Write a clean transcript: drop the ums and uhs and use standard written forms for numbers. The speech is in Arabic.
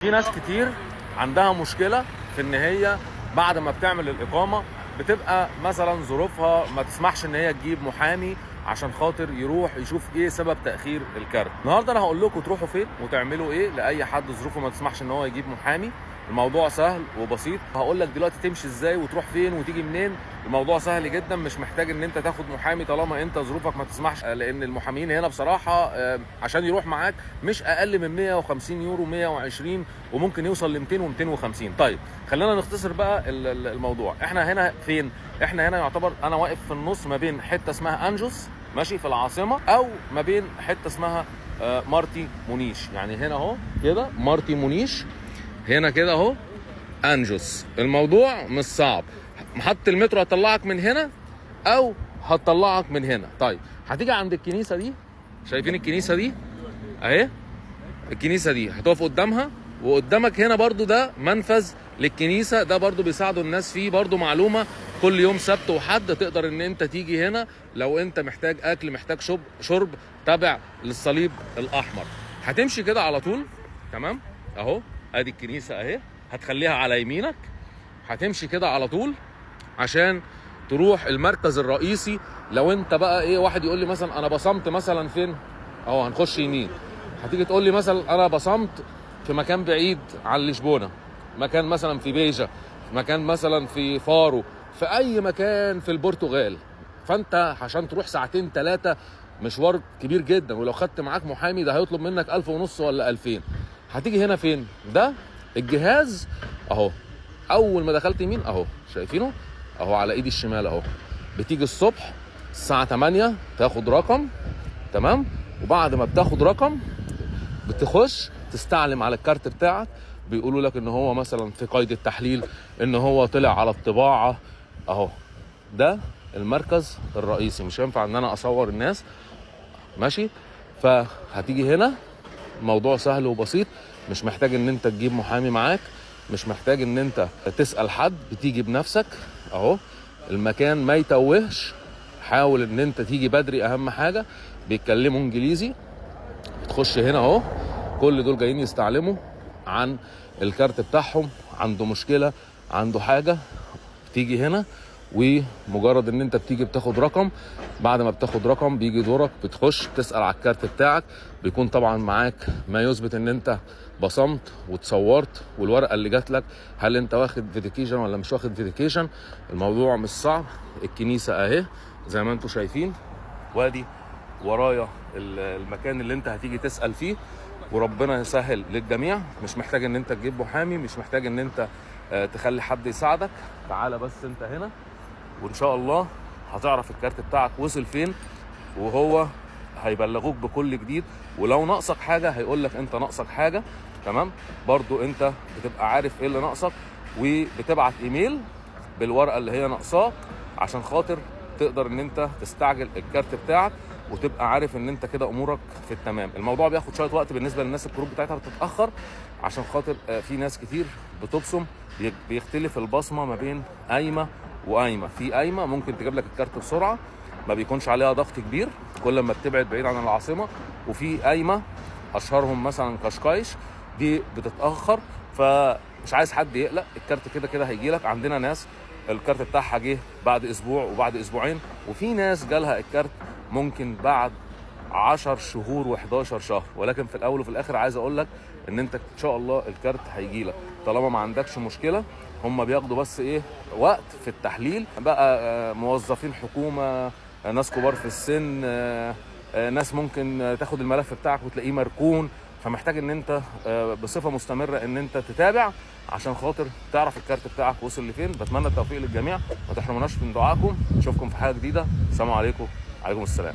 في ناس كتير عندها مشكلة في ان هي بعد ما بتعمل الاقامة بتبقى مثلا ظروفها ما تسمحش ان هي تجيب محامي عشان خاطر يروح يشوف ايه سبب تأخير الكارت. النهارده انا هقول لكم تروحوا فين وتعملوا ايه لاي حد ظروفه ما تسمحش ان هو يجيب محامي. الموضوع سهل وبسيط، هقول لك دلوقتي تمشي ازاي وتروح فين وتيجي منين. الموضوع سهل جدا، مش محتاج ان انت تاخد محامي طالما انت ظروفك ما تسمحش، لان المحامين هنا بصراحه عشان يروح معاك مش اقل من 150 يورو 120 وممكن يوصل ل 200 و250. طيب خلينا نختصر بقى الموضوع. احنا هنا فين؟ احنا هنا يعتبر انا واقف في النص ما بين حته اسمها انجوس ماشي في العاصمه، او ما بين حته اسمها مارتي مونيش. يعني هنا اهو كده مارتي مونيش، هنا كده اهو انجوس. الموضوع مش صعب، محطة المترو هتطلعك من هنا او هتطلعك من هنا. طيب هتيجي عند الكنيسة دي، شايفين الكنيسة دي اهي؟ الكنيسة دي هتقف قدامها، وقدامك هنا برضو ده منفذ للكنيسة، ده برضو بيساعدوا الناس فيه. برضو معلومة، كل يوم سبت وحد تقدر ان انت تيجي هنا لو انت محتاج اكل محتاج شرب تابع للصليب الاحمر. هتمشي كده على طول، تمام اهو ادي الكنيسة اهي، هتخليها على يمينك، هتمشي كده على طول عشان تروح المركز الرئيسي. لو انت بقى ايه، واحد يقول لي مثلا انا بصمت مثلا فين اهو، هنخش يمين، هتيجي تقول لي مثلا انا بصمت في مكان بعيد عن لشبونه، مكان مثلا في بيجا، مكان مثلا في فارو، في اي مكان في البرتغال. فانت عشان تروح ساعتين ثلاثه مشوار كبير جدا، ولو خدت معاك محامي ده هيطلب منك 1500 ولا 2000. هتيجي هنا فين؟ ده الجهاز اهو، اول ما دخلت يمين اهو شايفينه اهو على ايدي الشمال اهو. بتيجي الصبح الساعه 8 تاخد رقم، تمام، وبعد ما بتاخد رقم بتخش تستعلم على الكارت بتاعك. بيقولوا لك ان هو مثلا في قيد التحليل، ان هو طلع على الطباعه اهو. ده المركز الرئيسي، مش هينفع ان انا اصور الناس ماشي. فهتيجي هنا، الموضوع سهل وبسيط، مش محتاج ان انت تجيب محامي معاك، مش محتاج ان انت تسأل حد، بتيجي بنفسك اهو. المكان ما يتوهش، حاول ان انت تيجي بدري، اهم حاجة بيتكلموا انجليزي. بتخش هنا اهو، كل دول جايين يستعلموا عن الكارت بتاعهم، عنده مشكلة عنده حاجة. تيجي هنا ومجرد ان انت بتيجي بتاخد رقم، بعد ما بتاخد رقم بيجي دورك بتخش تسأل على الكارت بتاعك. بيكون طبعا معاك ما يثبت ان انت بصمت وتصورت، والورقة اللي جات لك هل انت واخد فيديكيشن ولا مش واخد فيديكيشن. الموضوع مش صعب. الكنيسة اهي زي ما انتم شايفين، وادي ورايا المكان اللي انت هتيجي تسأل فيه، وربنا يسهل للجميع. مش محتاج ان انت تجيب محامي، مش محتاج ان انت تخلي حد يساعدك. تعالى بس انت هنا وان شاء الله هتعرف الكارت بتاعك وصل فين، وهو هيبلغوك بكل جديد. ولو ناقصك حاجة هيقول لك انت ناقصك حاجة، تمام، برضو انت بتبقى عارف ايه اللي ناقصك، وبتبعت ايميل بالورقة اللي هي ناقصاك عشان خاطر تقدر ان انت تستعجل الكارت بتاعك وتبقى عارف ان انت كده امورك في التمام. الموضوع بياخد شويه وقت بالنسبه للناس الكروت بتاعتها بتتاخر، عشان خاطر في ناس كتير بتبصم، بيختلف البصمه ما بين قايمه وقايمه. في قايمه ممكن تجيب لك الكارت بسرعه، ما بيكونش عليها ضغط كبير كل ما بتبعد بعيد عن العاصمه، وفي قايمه اشهرهم مثلا كاشكايش دي بتتاخر. فمش عايز حد يقلق، الكارت كده كده هيجي لك. عندنا ناس الكارت بتاعها جه بعد اسبوع وبعد اسبوعين، وفي ناس جالها الكارت ممكن بعد 10 شهور و11 شهر. ولكن في الاول وفي الاخر عايز اقول لك ان انت ان شاء الله الكارت هيجي لك طالما ما عندكش مشكله. هم بياخدوا بس ايه وقت في التحليل بقى، موظفين حكومه، ناس كبار في السن، ناس ممكن تاخد الملف بتاعك وتلاقيه مركون. فمحتاج ان انت بصفه مستمره ان انت تتابع عشان خاطر تعرف الكارت بتاعك وصل لفين. بتمنى التوفيق للجميع، ما تحرموناش من دعائكم. نشوفكم في حاجه جديده. السلام عليكم. عليكم السلام.